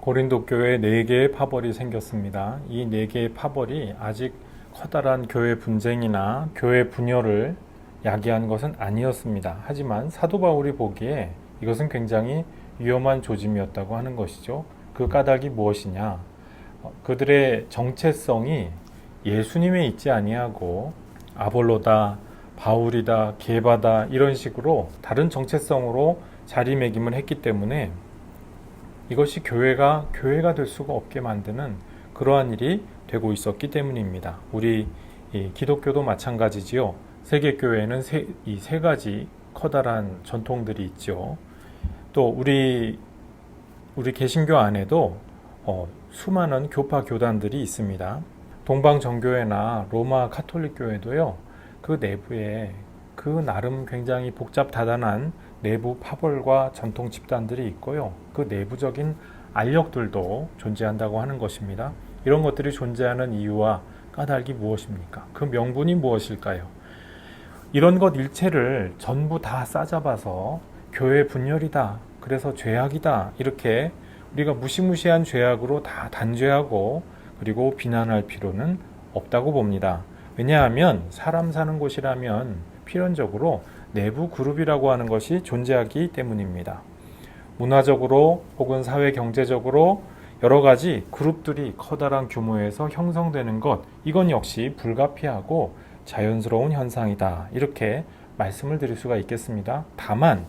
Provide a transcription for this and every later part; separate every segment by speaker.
Speaker 1: 고린도 교회에 4개의 파벌이 생겼습니다. 이 4개의 파벌이 아직 커다란 교회 분쟁이나 교회 분열을 야기한 것은 아니었습니다. 하지만 사도 바울이 보기에 이것은 굉장히 위험한 조짐이었다고 하는 것이죠. 그 까닭이 무엇이냐? 그들의 정체성이 예수님에 있지 아니하고 아볼로다, 바울이다, 게바다 이런 식으로 다른 정체성으로 자리매김을 했기 때문에 이것이 교회가 될 수가 없게 만드는 그러한 일이 되고 있었기 때문입니다. 우리 기독교도 마찬가지지요. 세계교회에는 이 세 가지 커다란 전통들이 있죠. 또 우리 개신교 안에도 수많은 교파 교단들이 있습니다. 동방정교회나 로마 카톨릭 교회도요. 그 내부에 그 나름 굉장히 복잡다단한 내부 파벌과 전통 집단들이 있고요. 그 내부적인 알력들도 존재한다고 하는 것입니다. 이런 것들이 존재하는 이유와 까닭이 무엇입니까? 그 명분이 무엇일까요? 이런 것 일체를 전부 다 싸잡아서 교회 분열이다, 그래서 죄악이다, 이렇게 우리가 무시무시한 죄악으로 다 단죄하고 그리고 비난할 필요는 없다고 봅니다. 왜냐하면 사람 사는 곳이라면 필연적으로 내부 그룹이라고 하는 것이 존재하기 때문입니다. 문화적으로 혹은 사회 경제적으로 여러 가지 그룹들이 커다란 규모에서 형성되는 것, 이건 역시 불가피하고 자연스러운 현상이다, 이렇게 말씀을 드릴 수가 있겠습니다. 다만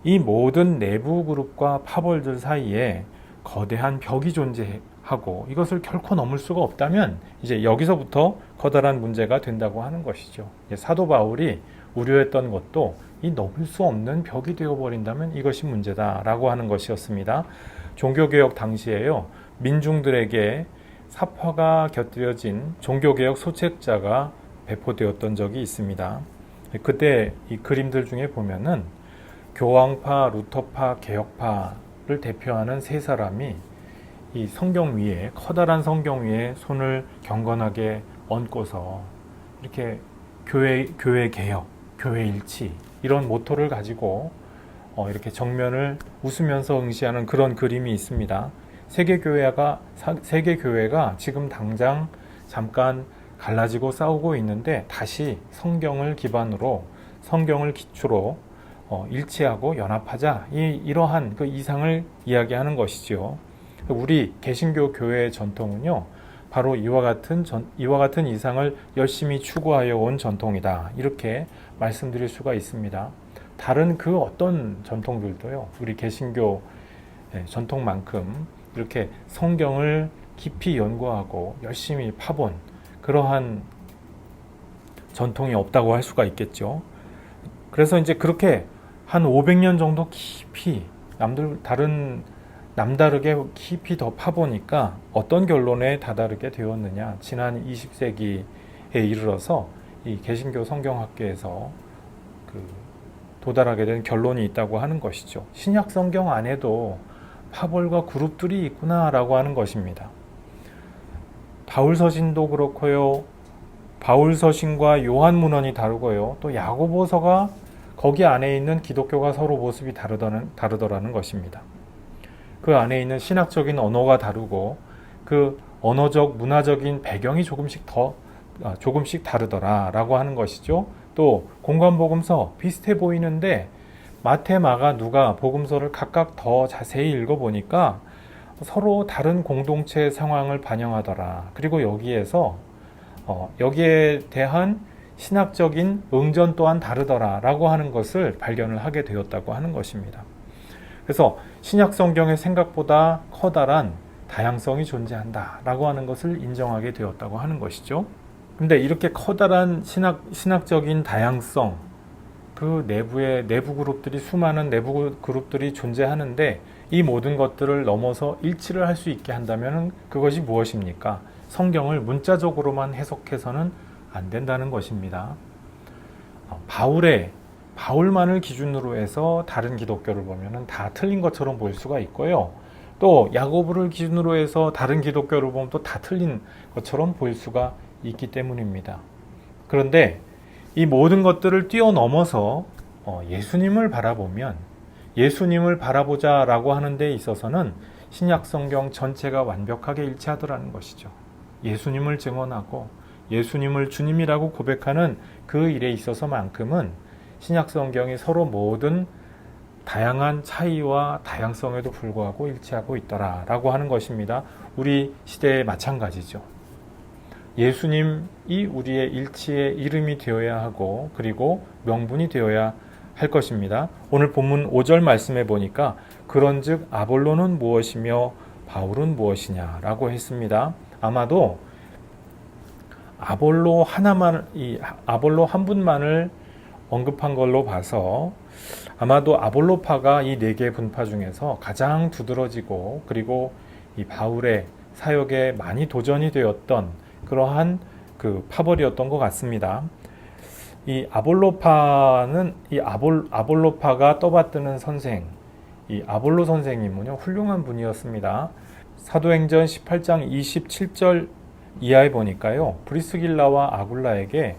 Speaker 1: 이 모든 내부 그룹과 파벌들 사이에 거대한 벽이 존재하고 이것을 결코 넘을 수가 없다면 이제 여기서부터 커다란 문제가 된다고 하는 것이죠. 사도 바울이 우려했던 것도 이 넘을 수 없는 벽이 되어버린다면 이것이 문제다라고 하는 것이었습니다. 종교개혁 당시에요, 민중들에게 삽화가 곁들여진 종교개혁 소책자가 배포되었던 적이 있습니다. 그때 이 그림들 중에 보면은 교황파, 루터파, 개혁파를 대표하는 세 사람이 이 성경 위에, 커다란 성경 위에 손을 경건하게 얹고서 이렇게 교회 개혁, 교회 일치, 이런 모토를 가지고 이렇게 정면을 웃으면서 응시하는 그런 그림이 있습니다. 세계교회가 지금 당장 잠깐 갈라지고 싸우고 있는데 다시 성경을 기반으로, 성경을 기초로 일치하고 연합하자, 이러한 그 이상을 이야기하는 것이죠. 우리 개신교 교회의 전통은요, 바로 이와 같은 이상을 열심히 추구하여 온 전통이다, 이렇게 말씀드릴 수가 있습니다. 다른 그 어떤 전통들도요, 우리 개신교 전통만큼 이렇게 성경을 깊이 연구하고 열심히 파본 그러한 전통이 없다고 할 수가 있겠죠. 그래서 이제 그렇게 한 500년 정도 깊이 남다르게 깊이 더 파보니까 어떤 결론에 다다르게 되었느냐. 지난 20세기에 이르러서 이 개신교 성경학계에서 도달하게 된 결론이 있다고 하는 것이죠. 신약 성경 안에도 파벌과 그룹들이 있구나라고 하는 것입니다. 바울 서신도 그렇고요. 바울 서신과 요한 문헌이 다르고요. 또 야고보서가 거기 안에 있는 기독교가 서로 모습이 다르더라는 것입니다. 그 안에 있는 신학적인 언어가 다르고 그 언어적, 문화적인 배경이 조금씩 다르더라라고 하는 것이죠. 또 공관복음서 비슷해 보이는데 마태, 마가, 누가 복음서를 각각 더 자세히 읽어보니까 서로 다른 공동체 상황을 반영하더라. 그리고 여기에 대한 신학적인 응전 또한 다르더라라고 하는 것을 발견을 하게 되었다고 하는 것입니다. 그래서 신약 성경에 생각보다 커다란 다양성이 존재한다라고 하는 것을 인정하게 되었다고 하는 것이죠. 근데 이렇게 커다란 신학적인 다양성, 그 내부 그룹들이, 수많은 내부 그룹들이 존재하는데 이 모든 것들을 넘어서 일치를 할 수 있게 한다면 그것이 무엇입니까? 성경을 문자적으로만 해석해서는 안 된다는 것입니다. 바울만을 기준으로 해서 다른 기독교를 보면 다 틀린 것처럼 보일 수가 있고요. 또 야고보를 기준으로 해서 다른 기독교를 보면 또 다 틀린 것처럼 보일 수가 있기 때문입니다. 그런데 이 모든 것들을 뛰어넘어서 예수님을 바라보자라고 하는 데 있어서는 신약 성경 전체가 완벽하게 일치하더라는 것이죠. 예수님을 증언하고 예수님을 주님이라고 고백하는 그 일에 있어서만큼은 신약 성경이 서로 모든 다양한 차이와 다양성에도 불구하고 일치하고 있더라라고 하는 것입니다. 우리 시대에 마찬가지죠. 예수님이 우리의 일치의 이름이 되어야 하고 그리고 명분이 되어야 할 것입니다. 오늘 본문 5절 말씀에 보니까 그런즉 아볼로는 무엇이며 바울은 무엇이냐라고 했습니다. 아마도 아볼로 한 분만을 언급한 걸로 봐서 아마도 아볼로파가 이 네 개의 분파 중에서 가장 두드러지고 그리고 이 바울의 사역에 많이 도전이 되었던 그러한 그 파벌이었던 것 같습니다. 이 아볼로파가 떠받드는 선생, 이 아볼로 선생님은요 훌륭한 분이었습니다. 사도행전 18장 27절 이하에 보니까요 브리스길라와 아굴라에게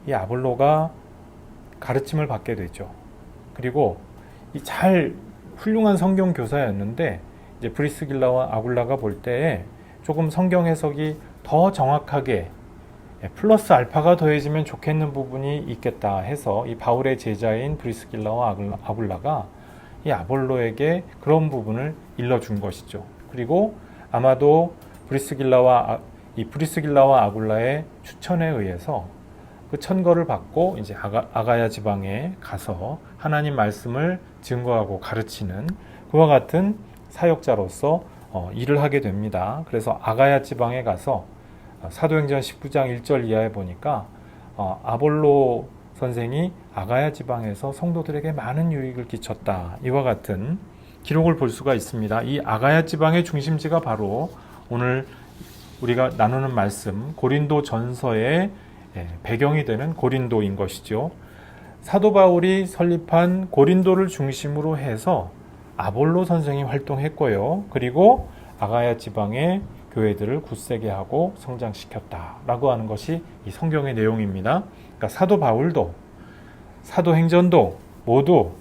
Speaker 1: 이 아볼로가 가르침을 받게 되죠. 그리고 이 훌륭한 성경 교사였는데 이제 브리스길라와 아굴라가 볼 때에 조금 성경 해석이 더 정확하게 플러스 알파가 더해지면 좋겠는 부분이 있겠다 해서 이 바울의 제자인 브리스길라와 아굴라가 이 아볼로에게 그런 부분을 일러준 것이죠. 그리고 아마도 브리스길라와 아굴라의 추천에 의해서 그 천거를 받고 이제 아가야 지방에 가서 하나님 말씀을 증거하고 가르치는 그와 같은 사역자로서 일을 하게 됩니다. 그래서 아가야 지방에 가서 사도행전 19장 1절 이하에 보니까 아볼로 선생이 아가야 지방에서 성도들에게 많은 유익을 끼쳤다. 이와 같은 기록을 볼 수가 있습니다. 이 아가야 지방의 중심지가 바로 오늘 우리가 나누는 말씀 고린도 전서의 배경이 되는 고린도인 것이죠. 사도 바울이 설립한 고린도를 중심으로 해서 아볼로 선생이 활동했고요. 그리고 아가야 지방의 교회들을 굳세게 하고 성장시켰다라고 하는 것이 이 성경의 내용입니다. 그러니까 사도 바울도 사도행전도 모두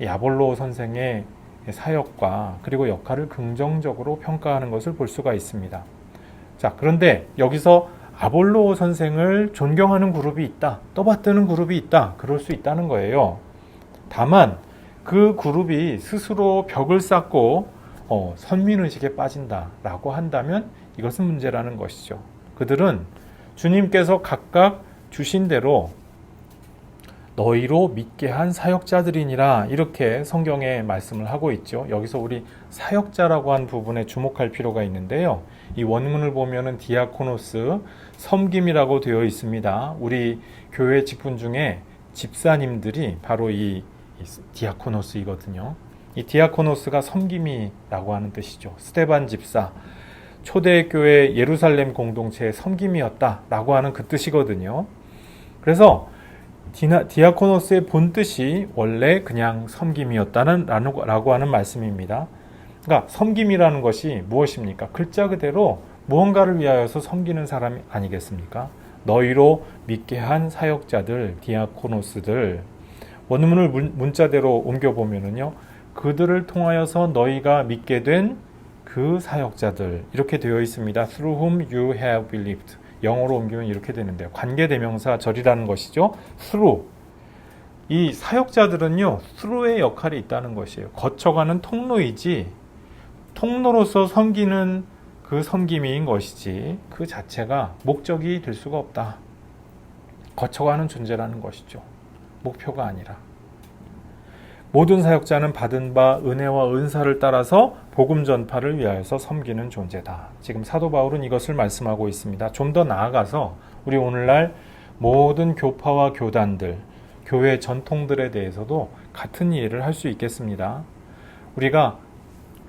Speaker 1: 이 아볼로 선생의 사역과 그리고 역할을 긍정적으로 평가하는 것을 볼 수가 있습니다. 자, 그런데 여기서 아볼로 선생을 존경하는 그룹이 있다, 떠받드는 그룹이 있다, 그럴 수 있다는 거예요. 다만 그 그룹이 스스로 벽을 쌓고 선민의식에 빠진다라고 한다면 이것은 문제라는 것이죠. 그들은 주님께서 각각 주신 대로 너희로 믿게 한 사역자들이니라 이렇게 성경에 말씀을 하고 있죠. 여기서 우리 사역자라고 한 부분에 주목할 필요가 있는데요. 이 원문을 보면은 디아코노스, 섬김이라고 되어 있습니다. 우리 교회 직분 중에 집사님들이 바로 이 디아코노스이거든요. 이 디아코노스가 섬김이라고 하는 뜻이죠. 스데반 집사, 초대교회 예루살렘 공동체의 섬김이었다라고 하는 그 뜻이거든요. 그래서 디아코노스의 본뜻이 원래 그냥 섬김이었다라고 하는 말씀입니다. 그러니까 섬김이라는 것이 무엇입니까? 글자 그대로 무언가를 위하여서 섬기는 사람이 아니겠습니까? 너희로 믿게 한 사역자들, 디아코노스들. 원문을 문자대로 옮겨보면은요, 그들을 통하여서 너희가 믿게 된 그 사역자들, 이렇게 되어 있습니다. Through whom you have believed. 영어로 옮기면 이렇게 되는데요. 관계대명사 절이라는 것이죠. through. 이 사역자들은요, through의 역할이 있다는 것이에요. 거쳐가는 통로이지, 통로로서 섬기는 그 섬김인 것이지, 그 자체가 목적이 될 수가 없다. 거쳐가는 존재라는 것이죠. 목표가 아니라. 모든 사역자는 받은 바 은혜와 은사를 따라서 복음 전파를 위하여서 섬기는 존재다. 지금 사도 바울은 이것을 말씀하고 있습니다. 좀 더 나아가서 우리 오늘날 모든 교파와 교단들, 교회 전통들에 대해서도 같은 이해를 할 수 있겠습니다. 우리가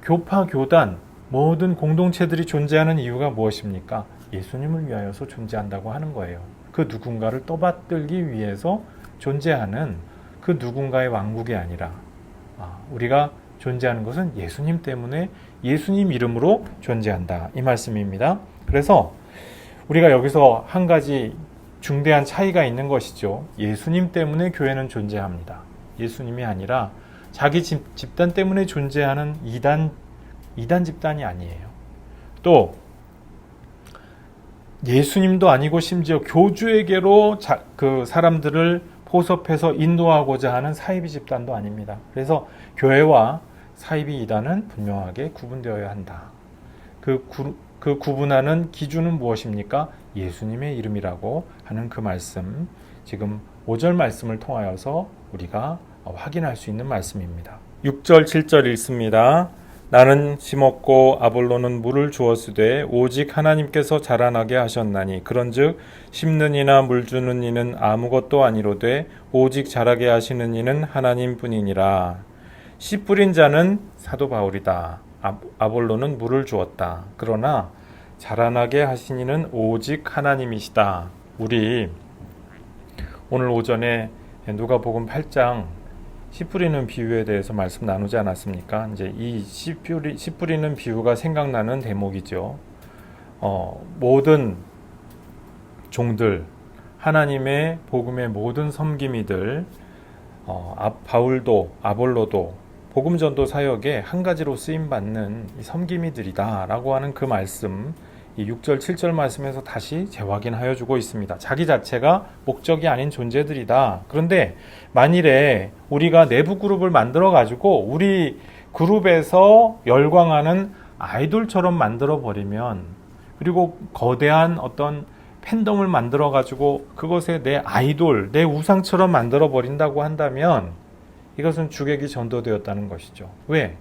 Speaker 1: 교파, 교단, 모든 공동체들이 존재하는 이유가 무엇입니까? 예수님을 위하여서 존재한다고 하는 거예요. 그 누군가를 떠받들기 위해서 존재하는 그 누군가의 왕국이 아니라 우리가 존재하는 것은 예수님 때문에 예수님 이름으로 존재한다. 이 말씀입니다. 그래서 우리가 여기서 한 가지 중대한 차이가 있는 것이죠. 예수님 때문에 교회는 존재합니다. 예수님이 아니라 자기 집단 때문에 존재하는 이단 집단이 아니에요. 또 예수님도 아니고 심지어 교주에게로 그 사람들을 포섭해서 인도하고자 하는 사이비 집단도 아닙니다. 그래서 교회와 사이비 이단은 분명하게 구분되어야 한다. 그 구분하는 기준은 무엇입니까? 예수님의 이름이라고 하는 그 말씀, 지금 5절 말씀을 통하여서 우리가 확인할 수 있는 말씀입니다. 6절, 7절 읽습니다. 나는 심었고 아볼로는 물을 주었으되 오직 하나님께서 자라나게 하셨나니 그런즉 심는 이나 물 주는 이는 아무것도 아니로되 오직 자라게 하시는 이는 하나님뿐이니라. 씨 뿌린 자는 사도 바울이다. 아볼로는 물을 주었다. 그러나 자라나게 하신 이는 오직 하나님이시다. 우리 오늘 오전에 누가복음 8장 씨 뿌리는 비유에 대해서 말씀 나누지 않았습니까? 이제 이 씨 뿌리는 비유가 생각나는 대목이죠. 모든 종들, 하나님의 복음의 모든 섬김이들, 바울도 아볼로도 복음 전도 사역에 한 가지로 쓰임 받는 섬김이들이다라고 하는 그 말씀, 이 6절 7절 말씀에서 다시 재확인하여 주고 있습니다. 자기 자체가 목적이 아닌 존재들이다. 그런데 만일에 우리가 내부 그룹을 만들어 가지고 우리 그룹에서 열광하는 아이돌처럼 만들어 버리면, 그리고 거대한 어떤 팬덤을 만들어 가지고 그것에 내 아이돌, 내 우상처럼 만들어 버린다고 한다면 이것은 주객이 전도되었다는 것이죠. 왜?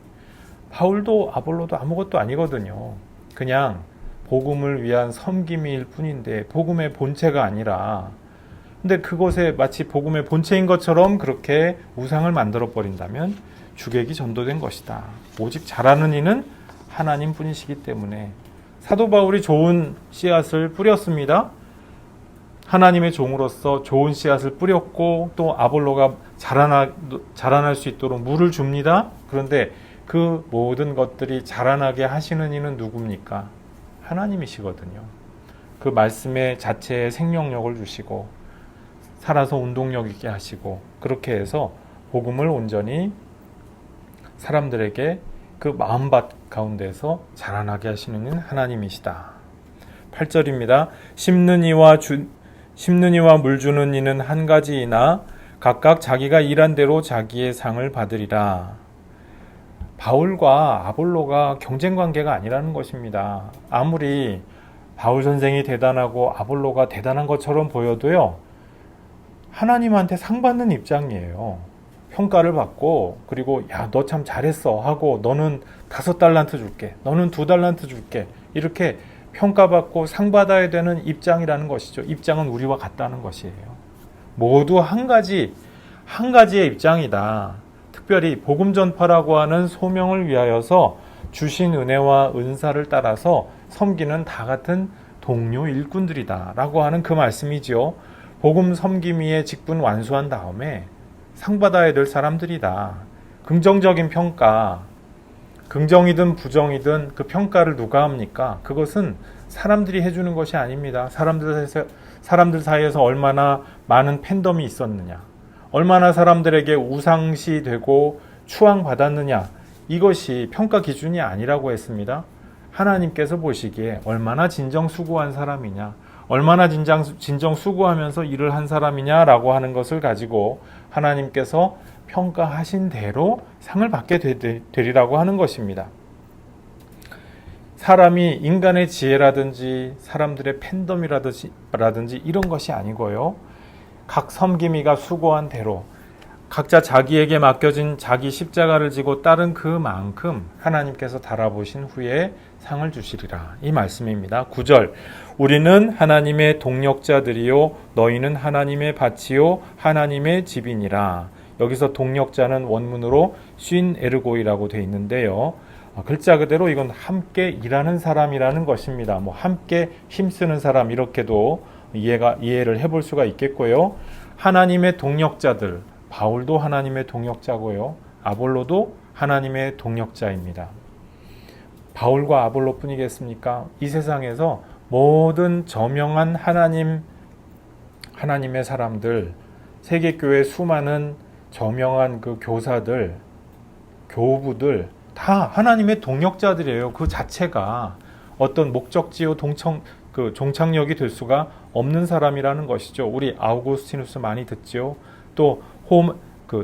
Speaker 1: 바울도 아볼로도 아무것도 아니거든요. 그냥 복음을 위한 섬김일 뿐인데 복음의 본체가 아니라, 근데 그것에 마치 복음의 본체인 것처럼 그렇게 우상을 만들어 버린다면 주객이 전도된 것이다. 오직 자라는 이는 하나님 뿐이시기 때문에 사도 바울이 좋은 씨앗을 뿌렸습니다. 하나님의 종으로서 좋은 씨앗을 뿌렸고 또 아볼로가 자라날 수 있도록 물을 줍니다. 그런데 그 모든 것들이 자라나게 하시는 이는 누굽니까? 하나님이시거든요. 그 말씀의 자체에 생명력을 주시고 살아서 운동력 있게 하시고, 그렇게 해서 복음을 온전히 사람들에게 그 마음밭 가운데서 자라나게 하시는 이는 하나님이시다. 8절입니다. 심는 이와 물 주는 이는 한 가지이나 각각 자기가 일한 대로 자기의 상을 받으리라. 바울과 아볼로가 경쟁 관계가 아니라는 것입니다. 아무리 바울 선생이 대단하고 아볼로가 대단한 것처럼 보여도요, 하나님한테 상 받는 입장이에요. 평가를 받고, 그리고 야, 너 참 잘했어 하고, 너는 5달란트 줄게, 너는 2달란트 줄게, 이렇게 평가받고 상 받아야 되는 입장이라는 것이죠. 입장은 우리와 같다는 것이에요. 모두 한 가지의 입장이다. 특별히 복음 전파라고 하는 소명을 위하여서 주신 은혜와 은사를 따라서 섬기는 다 같은 동료 일꾼들이다 라고 하는 그 말씀이지요. 복음 섬김위의 직분 완수한 다음에 상 받아야 될 사람들이다. 긍정적인 평가, 긍정이든 부정이든 그 평가를 누가 합니까? 그것은 사람들이 해주는 것이 아닙니다. 사람들 사이에서 얼마나 많은 팬덤이 있었느냐, 얼마나 사람들에게 우상시 되고 추앙받았느냐, 이것이 평가 기준이 아니라고 했습니다. 하나님께서 보시기에 얼마나 진정 수고한 사람이냐, 얼마나 진정 수고하면서 일을 한 사람이냐라고 하는 것을 가지고 하나님께서 평가하신 대로 상을 받게 되리라고 하는 것입니다. 사람이 인간의 지혜라든지 사람들의 팬덤이라든지 이런 것이 아니고요, 각 섬김이가 수고한 대로 각자 자기에게 맡겨진 자기 십자가를 지고 따른 그만큼 하나님께서 달아보신 후에 상을 주시리라, 이 말씀입니다. 9절, 우리는 하나님의 동력자들이요 너희는 하나님의 밭이요 하나님의 집이니라. 여기서 동력자는 원문으로 쉰 에르고이라고 되어 있는데요, 글자 그대로 이건 함께 일하는 사람이라는 것입니다. 함께 힘쓰는 사람, 이렇게도 이해를 해볼 수가 있겠고요. 하나님의 동력자들, 바울도 하나님의 동력자고요, 아볼로도 하나님의 동력자입니다. 바울과 아볼로 뿐이겠습니까? 이 세상에서 모든 저명한 하나님의 사람들, 세계교회 수많은 저명한 그 교사들, 교부들 다 하나님의 동역자들이에요. 그 자체가 어떤 목적지요 종착역이 될 수가 없는 사람이라는 것이죠. 우리 아우구스티누스 많이 듣죠. 또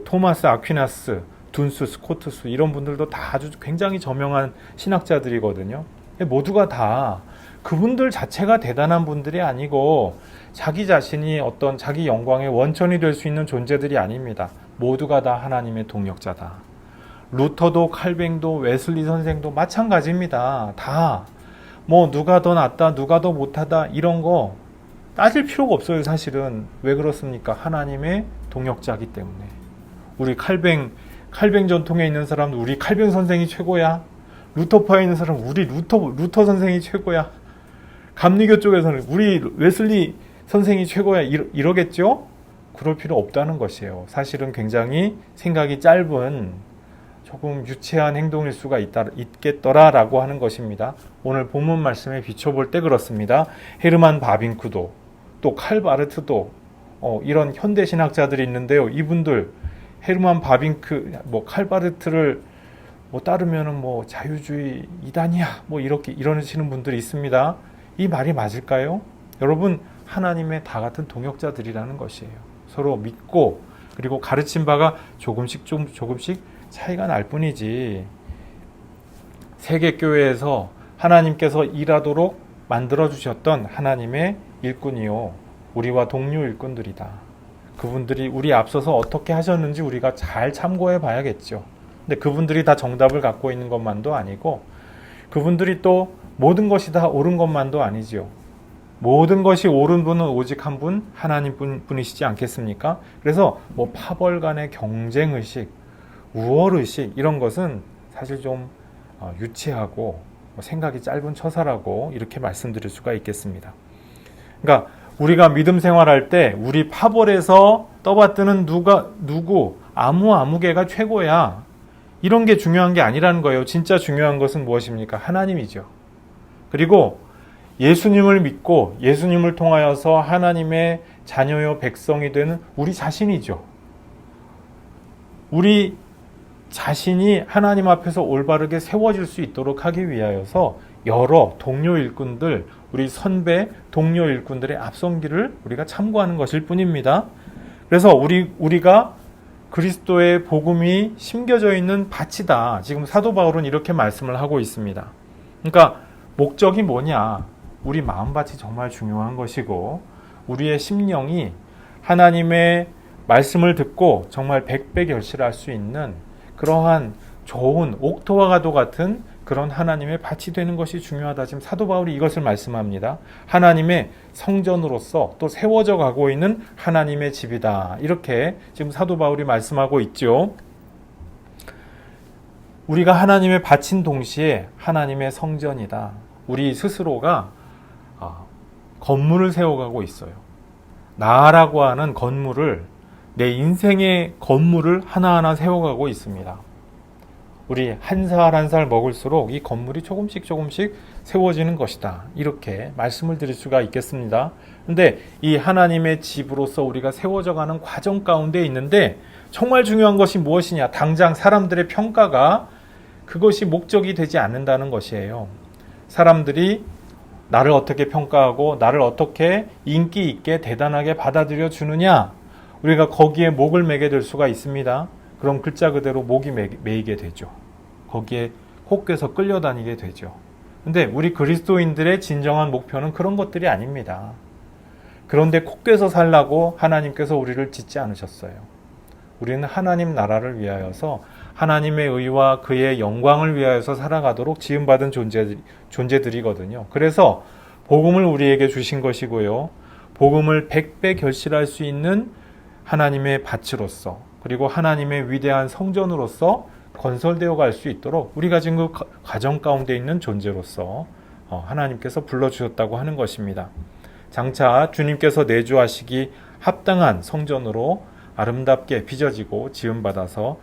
Speaker 1: 토마스 아퀴나스, 둔스, 스코트스 이런 분들도 다 아주 굉장히 저명한 신학자들이거든요. 모두가 다 그분들 자체가 대단한 분들이 아니고 자기 자신이 어떤 자기 영광의 원천이 될 수 있는 존재들이 아닙니다. 모두가 다 하나님의 동역자다. 루터도 칼뱅도 웨슬리 선생도 마찬가지입니다. 다 뭐 누가 더 낫다, 누가 더 못하다 이런 거 따질 필요가 없어요. 사실은 왜 그렇습니까? 하나님의 동역자이기 때문에. 우리 칼뱅 전통에 있는 사람도 우리 칼뱅 선생이 최고야. 루터파에 있는 사람 우리 루터 선생이 최고야. 감리교 쪽에서는 우리 웨슬리 선생이 최고야. 이러겠죠? 그럴 필요 없다는 것이에요. 사실은 굉장히 생각이 짧은 조금 유치한 행동일 수가 있겠더라라고 하는 것입니다. 오늘 본문 말씀에 비춰볼 때 그렇습니다. 헤르만 바빙크도 또 칼바르트도 이런 현대 신학자들이 있는데요. 이분들 헤르만 바빙크, 칼바르트를 따르면은 자유주의 이단이야, 이렇게 이러시는 분들이 있습니다. 이 말이 맞을까요? 여러분, 하나님의 다 같은 동역자들이라는 것이에요. 서로 믿고 그리고 가르친 바가 조금씩 차이가 날 뿐이지. 세계교회에서 하나님께서 일하도록 만들어주셨던 하나님의 일꾼이요, 우리와 동료 일꾼들이다. 그분들이 우리 앞서서 어떻게 하셨는지 우리가 잘 참고해 봐야겠죠. 근데 그분들이 다 정답을 갖고 있는 것만도 아니고 그분들이 또 모든 것이 다 옳은 것만도 아니지요. 모든 것이 옳은 분은 오직 한 분, 하나님 분이시지 않겠습니까? 그래서 파벌 간의 경쟁의식, 우월의식 이런 것은 사실 좀 유치하고 생각이 짧은 처사라고 이렇게 말씀드릴 수가 있겠습니다. 그러니까 우리가 믿음 생활할 때 우리 파벌에서 떠받드는 누구 아무개가 최고야, 이런 게 중요한 게 아니라는 거예요. 진짜 중요한 것은 무엇입니까? 하나님이죠. 그리고 예수님을 믿고 예수님을 통하여서 하나님의 자녀요 백성이 되는 우리 자신이죠. 우리 자신이 하나님 앞에서 올바르게 세워질 수 있도록 하기 위하여서 여러 동료 일꾼들, 우리 선배 동료 일꾼들의 앞선기를 우리가 참고하는 것일 뿐입니다. 그래서 우리가 그리스도의 복음이 심겨져 있는 밭이다. 지금 사도 바울은 이렇게 말씀을 하고 있습니다. 그러니까 목적이 뭐냐? 우리 마음밭이 정말 중요한 것이고 우리의 심령이 하나님의 말씀을 듣고 정말 백배 결실할 수 있는 그러한 좋은 옥토와 가도 같은 그런 하나님의 밭이 되는 것이 중요하다. 지금 사도 바울이 이것을 말씀합니다. 하나님의 성전으로서 또 세워져 가고 있는 하나님의 집이다. 이렇게 지금 사도 바울이 말씀하고 있죠. 우리가 하나님의 밭인 동시에 하나님의 성전이다. 우리 스스로가 건물을 세워가고 있어요. 나라고 하는 건물을, 내 인생의 건물을 하나하나 세워가고 있습니다. 우리 한 살 한 살 먹을수록 이 건물이 조금씩 세워지는 것이다. 이렇게 말씀을 드릴 수가 있겠습니다. 그런데 이 하나님의 집으로서 우리가 세워져가는 과정 가운데 있는데 정말 중요한 것이 무엇이냐? 당장 사람들의 평가가 그것이 목적이 되지 않는다는 것이에요. 사람들이 나를 어떻게 평가하고 나를 어떻게 인기 있게 대단하게 받아들여 주느냐, 우리가 거기에 목을 매게 될 수가 있습니다. 그럼 글자 그대로 목이 매이게 되죠. 거기에 혹해서 끌려다니게 되죠. 근데 우리 그리스도인들의 진정한 목표는 그런 것들이 아닙니다. 그런데 콧괴서 살라고 하나님께서 우리를 짓지 않으셨어요. 우리는 하나님 나라를 위하여서 하나님의 의와 그의 영광을 위하여서 살아가도록 지음받은 존재들이거든요. 그래서 복음을 우리에게 주신 것이고요. 복음을 100배 결실할 수 있는 하나님의 밭으로서, 그리고 하나님의 위대한 성전으로서 건설되어 갈 수 있도록 우리가 지금 그 과정 가운데 있는 존재로서 하나님께서 불러주셨다고 하는 것입니다. 장차 주님께서 내주하시기 합당한 성전으로 아름답게 빚어지고 지음받아서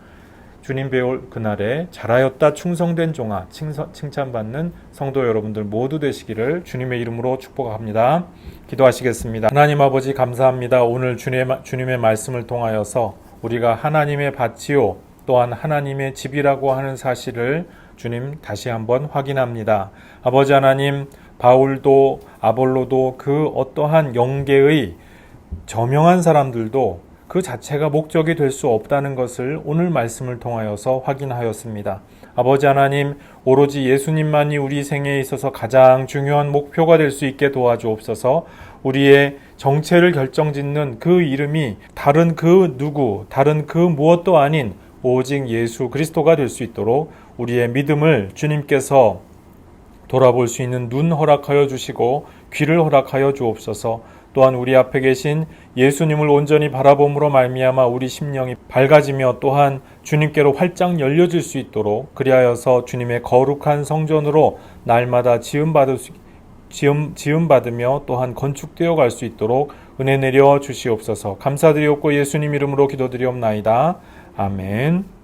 Speaker 1: 주님 배울 그날에 잘하였다 충성된 종아 칭찬받는 성도 여러분들 모두 되시기를 주님의 이름으로 축복합니다. 기도하시겠습니다. 하나님 아버지 감사합니다. 오늘 주님의 말씀을 통하여서 우리가 하나님의 밭이요 또한 하나님의 집이라고 하는 사실을 주님 다시 한번 확인합니다. 아버지 하나님, 바울도 아볼로도 그 어떠한 영계의 저명한 사람들도 그 자체가 목적이 될 수 없다는 것을 오늘 말씀을 통하여서 확인하였습니다. 아버지 하나님, 오로지 예수님만이 우리 생애에 있어서 가장 중요한 목표가 될 수 있게 도와주옵소서. 우리의 정체를 결정짓는 그 이름이 다른 그 누구, 다른 그 무엇도 아닌 오직 예수 그리스도가 될 수 있도록 우리의 믿음을 주님께서 돌아볼 수 있는 눈 허락하여 주시고 귀를 허락하여 주옵소서. 또한 우리 앞에 계신 예수님을 온전히 바라봄으로 말미암아 우리 심령이 밝아지며 또한 주님께로 활짝 열려질 수 있도록 그리하여서 주님의 거룩한 성전으로 날마다 지음받으며 또한 건축되어 갈 수 있도록 은혜 내려 주시옵소서. 감사드리옵고 예수님 이름으로 기도드리옵나이다. 아멘.